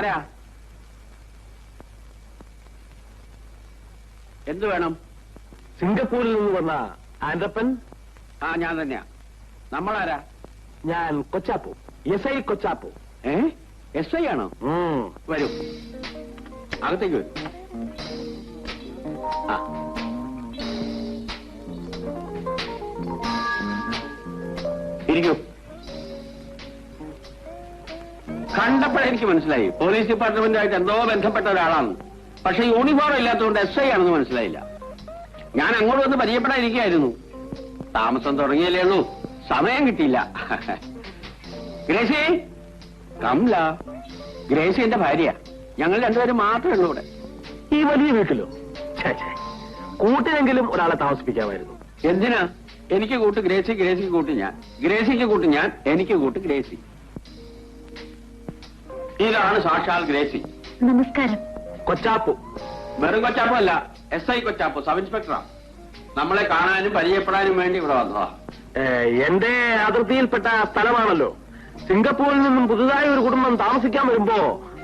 ആരാ? എന്തു വേണം? സിംഗപ്പൂരിൽ നിന്ന് വന്ന ആൻഡപ്പൻ. ആ, ഞാൻ തന്നെയാ. നമ്മളാരാ? ഞാൻ Kochappu, S I Kochappu. S I ആണോ? വരൂ, അകത്തേക്ക് വരൂ. ഇരിക്കൂ. കണ്ടപ്പോഴെനിക്ക് മനസ്സിലായി പോലീസ് ഡിപ്പാർട്ട്മെന്റുമായിട്ട് എന്തോ ബന്ധപ്പെട്ട ഒരാളാണ്. പക്ഷെ യൂണിഫോം ഇല്ലാത്തതുകൊണ്ട് എസ് ഐ ആണെന്ന് മനസ്സിലായില്ല. ഞാൻ അങ്ങോട്ട് വന്ന് പരിചയപ്പെടാതിരിക്കുകയായിരുന്നു. താമസം തുടങ്ങിയല്ലേ ഉള്ളൂ, സമയം കിട്ടിയില്ല. ഗ്രേസി, കമല. ഗ്രേസി എന്റെ ഭാര്യ. ഞങ്ങൾ രണ്ടുപേരും മാത്രമേ ഉള്ളൂ ഇവിടെ. ഈ വലിയ വീട്ടിലോ? കൂട്ടിനെങ്കിലും ഒരാളെ താമസിപ്പിക്കാമായിരുന്നു. എന്തിനാ? എനിക്ക് കൂട്ട് ഗ്രേസി, ഗ്രേസിക്ക് കൂട്ട് ഞാൻ, ഗ്രേസിക്ക് കൂട്ട് ഞാൻ, എനിക്ക് കൂട്ട് ഗ്രേസി. ഇതാണ് സാക്ഷാൽ ഗ്രേസി. നമസ്കാരം. കൊച്ചാപ്പു. വെറും കൊച്ചാപ്പു അല്ല, എസ് ഐ കൊച്ചാപ്പു, സബ് ഇൻസ്പെക്ടറാ. നമ്മളെ കാണാനും പരിചയപ്പെടാനും വേണ്ടി ഇവിടെ വന്നതാ. എന്റെ അതിർത്തിയിൽപ്പെട്ട സ്ഥലമാണല്ലോ. സിംഗപ്പൂരിൽ നിന്നും പുതുതായി ഒരു കുടുംബം താമസിക്കാൻ വരുമ്പോ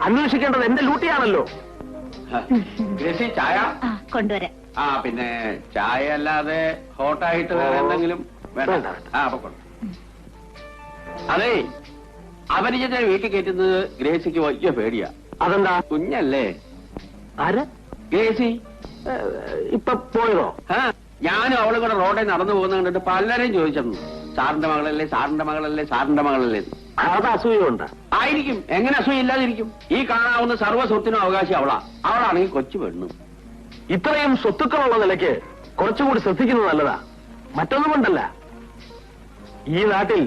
അന്വേഷിക്കേണ്ടത് എന്റെ ഡ്യൂട്ടിയാണല്ലോ. ഗ്രേസി, ചായ കൊണ്ടുവരാം. ആ, പിന്നെ ചായ അല്ലാതെ ഹോട്ടായിട്ട് വേറെ എന്തെങ്കിലും വേണ്ട? ആ, അപ്പൊ അതെ, അപരിചിതനെ വീട്ടിൽ കയറ്റുന്നത് ഗ്രേസിക്ക് വലിയ പേടിയാ. അതെന്താ? കുഞ്ഞല്ലേ. ആര്? ഗ്രേസി. ഇപ്പൊ പോയതോ? ഞാനും അവളും കൂടെ റോഡിൽ നടന്നു പോകുന്ന കണ്ടിട്ട് പലരും ചോദിച്ചിരുന്നു, സാറിന്റെ മകളല്ലേ, സാറിന്റെ മകളല്ലേ, സാറിന്റെ മകളല്ലേ. അത് അസൂയുണ്ട്. ആയിരിക്കും. എങ്ങനെ അസൂയ ഇല്ലാതിരിക്കും? ഈ കാണാവുന്ന സർവ്വ സ്വത്തിനും അവകാശി അവളാ. അവളാണെങ്കിൽ കൊച്ചു പെണ്ണു. ഇത്രയും സ്വത്തുക്കളുള്ള നിലയ്ക്ക് കുറച്ചുകൂടി ശ്രദ്ധിക്കുന്നത് നല്ലതാ. മറ്റൊന്നും കൊണ്ടല്ല, ഈ നാട്ടിൽ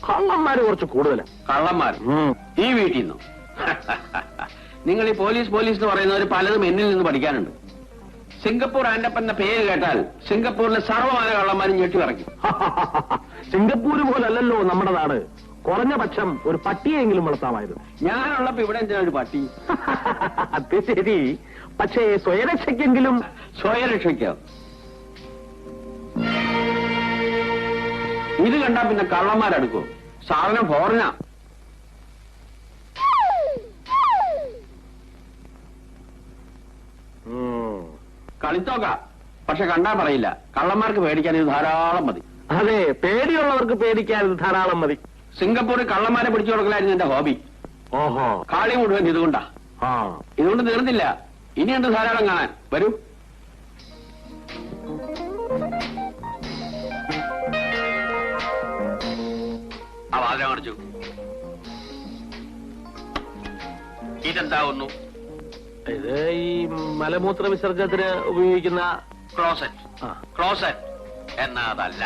കള്ളന്മാര് കുറച്ച് കൂടുതലാ. കള്ളന്മാർ ഈ വീട്ടിൽ നിന്നും? നിങ്ങൾ ഈ പോലീസ് എന്ന് പറയുന്നവർ പലതും എന്നിൽ നിന്ന് പഠിക്കാനുണ്ട്. സിംഗപ്പൂർ ആൻഡപ്പന്റെ പേര് കേട്ടാൽ സിംഗപ്പൂരിലെ സർവ്വമാന കള്ളന്മാരും ഞെട്ടി പറയും. സിംഗപ്പൂര് പോലല്ലോ നമ്മുടെ നാട്. കുറഞ്ഞ പക്ഷം ഒരു പട്ടിയെങ്കിലും വളർത്താമായിരുന്നു. ഞാനുള്ളപ്പോ ഇവിടെ എന്തിനാ ഒരു പട്ടി? അത് ശരി, പക്ഷേ സ്വയരക്ഷയ്ക്കെങ്കിലും. സ്വയരക്ഷയ്ക്കോ? ഇത് കണ്ടാ പിന്നെ കള്ളന്മാരെടുക്കോ? സാധനം ഫോറിനാ. കളിത്തോക്ക, പക്ഷെ കണ്ടാ പറയില്ല. കള്ളന്മാർക്ക് പേടിക്കാൻ ഇത് ധാരാളം മതി. അതെ, പേടിയുള്ളവർക്ക് പേടിക്കാൻ ഇത് ധാരാളം മതി. സിംഗപ്പൂരിൽ കള്ളന്മാരെ പിടിച്ചു കൊടുക്കലായിരുന്നു എന്റെ ഹോബി. ഓഹോ, കാളി മുഴുവൻ ഇതുകൊണ്ടാ. ഇതുകൊണ്ട് തീർന്നില്ല, ഇനിയുണ്ട് ധാരാളം കാണാൻ. വരൂ. ആ വാതിൽ കാണിച്ചു. ഇതെന്താവുന്നു? ഇത് ഈ മലമൂത്ര വിസർജനത്തിന് ഉപയോഗിക്കുന്ന ക്ലോസറ്റ് എന്നാ അതല്ല.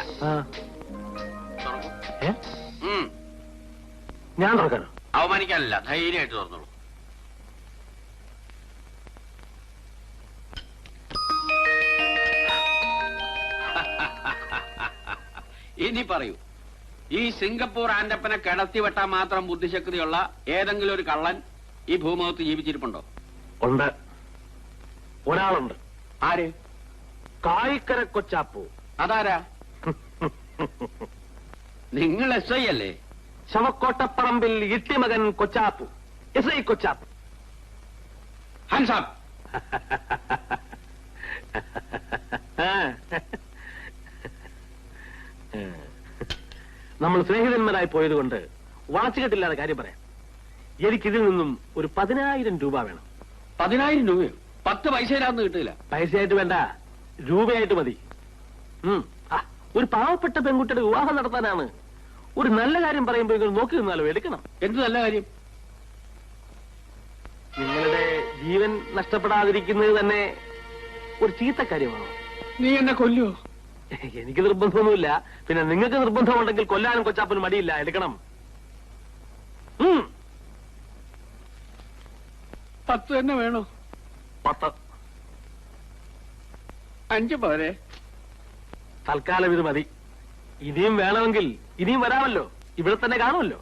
ഞാൻ തുറക്കാനോ? അവമാനിക്കാനല്ല, ധൈര്യമായിട്ട് തുറന്നോളൂ. ഇനി പറയൂ, ഈ സിംഗപ്പൂർ ആൻഡപ്പനെ കിടത്തി വെട്ടാൻ മാത്രം ബുദ്ധിശക്തിയുള്ള ഏതെങ്കിലും ഒരു കള്ളൻ ഈ ഭൂമുഖത്ത് ജീവിച്ചിരിപ്പുണ്ടോ? ഉണ്ട്, ഒരാളുണ്ട്. ആര്? കായിക്കര കൊച്ചാപ്പു. അതാരാ? നിങ്ങൾ എസ് ഐ അല്ലേ? ശവക്കോട്ടപ്പറമ്പിൽ ഇട്ടിമകൻ കൊച്ചാപ്പു, എസ് ഐ കൊച്ചാപ്പു. ഹൻസാബ്. നമ്മൾ സ്നേഹിതന്മാരായി പോയതുകൊണ്ട് വളച്ചുകെട്ടില്ലാതെ കാര്യം പറയാം. എനിക്കിതിൽ നിന്നും ഒരു 10,000 രൂപ വേണം. 10,000 രൂപയോ? 10 പൈസയിലാന്ന് കിട്ടില്ല. പൈസയായിട്ട് വേണ്ട, രൂപയായിട്ട് മതി. ഒരു പാവപ്പെട്ട പെൺകുട്ടിയുടെ വിവാഹം നടത്താനാണ്. ഒരു നല്ല കാര്യം പറയുമ്പോൾ നിങ്ങൾ നോക്കി നിന്നാലോ, എടുക്കണം. എന്ത് നല്ല കാര്യം? നിങ്ങളുടെ ജീവൻ നഷ്ടപ്പെടാതിരിക്കുന്നത് തന്നെ ഒരു ചീത്ത കാര്യമാണോ? നീ എന്നെ കൊല്ലുവോ? എനിക്ക് നിർബന്ധമൊന്നുമില്ല. പിന്നെ നിങ്ങൾക്ക് നിർബന്ധമുണ്ടെങ്കിൽ കൊല്ലാനും കൊച്ചാപ്പനും മടിയില്ല, എടുക്കണം. 10 തന്നെ വേണോ? 10. 5 പോരെ? തൽക്കാലം ഇത് മതി. ഇനിയും വേണമെങ്കിൽ ഇനിയും വരാമല്ലോ, ഇവിടെ തന്നെ കാണുമല്ലോ.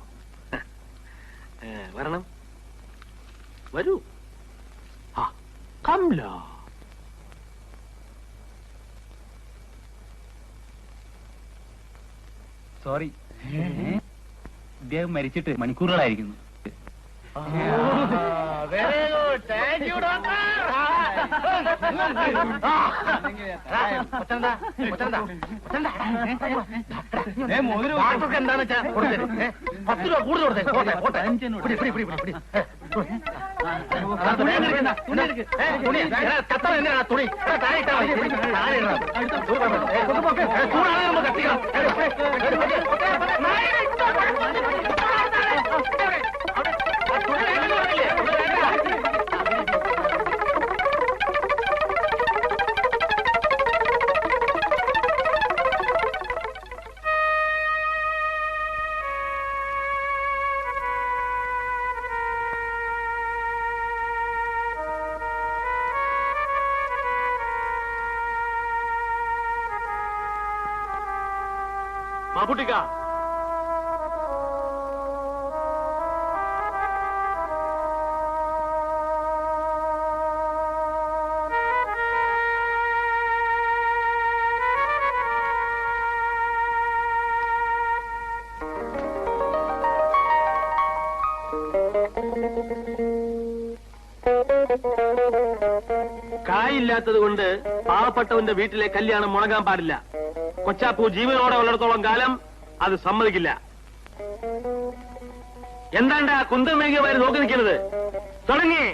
വരണം, വരൂ. കംല. സോറി, ഇദ്ദേഹം മരിച്ചിട്ട് മണിക്കൂറുകളായിരിക്കുന്നു. എന്താന്ന് വെച്ചാ 10 രൂപ കൂടുതൽ തുണി മാപ്പുട്ടിക്ക കായില്ലാത്തത് കൊണ്ട് പാവപ്പെട്ടവന്റെ വീട്ടിലെ കല്യാണം മുടങ്ങാൻ പാടില്ല. കൊച്ചാപ്പൂ ജീവനോടെ ഉള്ളിടത്തോളം കാലം അത് സമ്മതിക്കില്ല. എന്താണ്ടാ കുന്തം മേഘമാര് നോക്കി നിൽക്കുന്നത്? തുടങ്ങി.